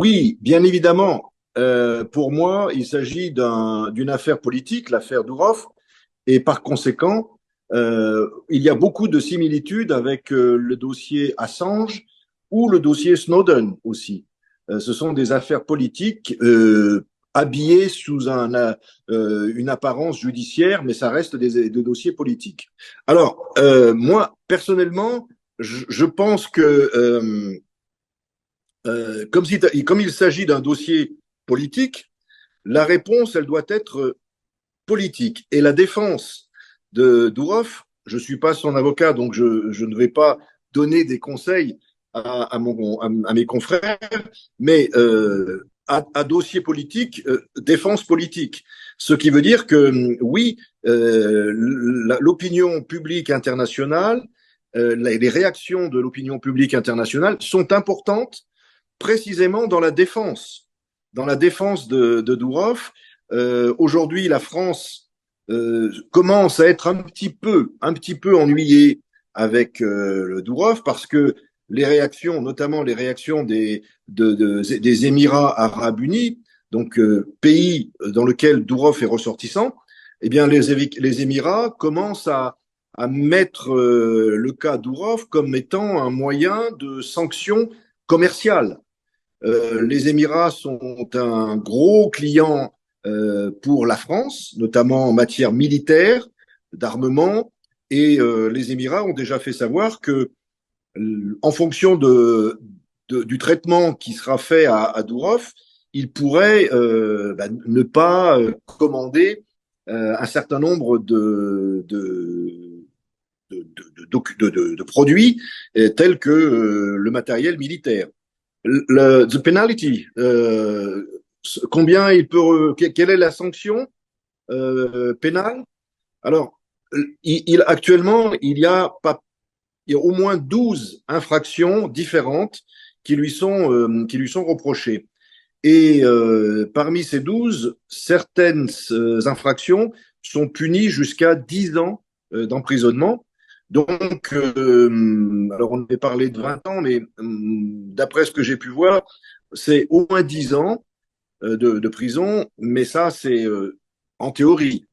Oui, bien évidemment. Pour moi, il s'agit d'une affaire politique, l'affaire Dourov, et par conséquent, il y a beaucoup de similitudes avec le dossier Assange ou le dossier Snowden aussi. Ce sont des affaires politiques habillées sous une apparence judiciaire, mais ça reste des dossiers politiques. Alors, moi, personnellement, je pense que comme il s'agit d'un dossier politique, la réponse, elle doit être politique. Et la défense de Dourov, je ne suis pas son avocat, donc je ne vais pas donner des conseils à mes confrères, mais à dossier politique, défense politique. Ce qui veut dire que oui, l'opinion publique internationale, les réactions de l'opinion publique internationale sont importantes précisément dans la défense de Dourov. Aujourd'hui, la France commence à être un petit peu ennuyée avec le Dourov parce que les réactions, notamment les réactions des Émirats arabes unis, donc pays dans lequel Dourov est ressortissant, eh bien les Émirats commencent à mettre le cas Dourov comme étant un moyen de sanction commerciale. Les Émirats sont un gros client pour la France, notamment en matière militaire, d'armement, et les Émirats ont déjà fait savoir que, en fonction du traitement qui sera fait à Dourov, ils pourraient ne pas commander un certain nombre de produits tels que le matériel militaire. The penalty, combien il peut, quelle est la sanction pénale? Alors, actuellement, il y a au moins 12 infractions différentes qui lui sont reprochées. Et parmi ces 12, certaines infractions sont punies jusqu'à 10 ans d'emprisonnement. Donc, alors on avait parlé de 20 ans, mais d'après ce que j'ai pu voir, c'est au moins 10 ans de prison, mais ça, c'est en théorie.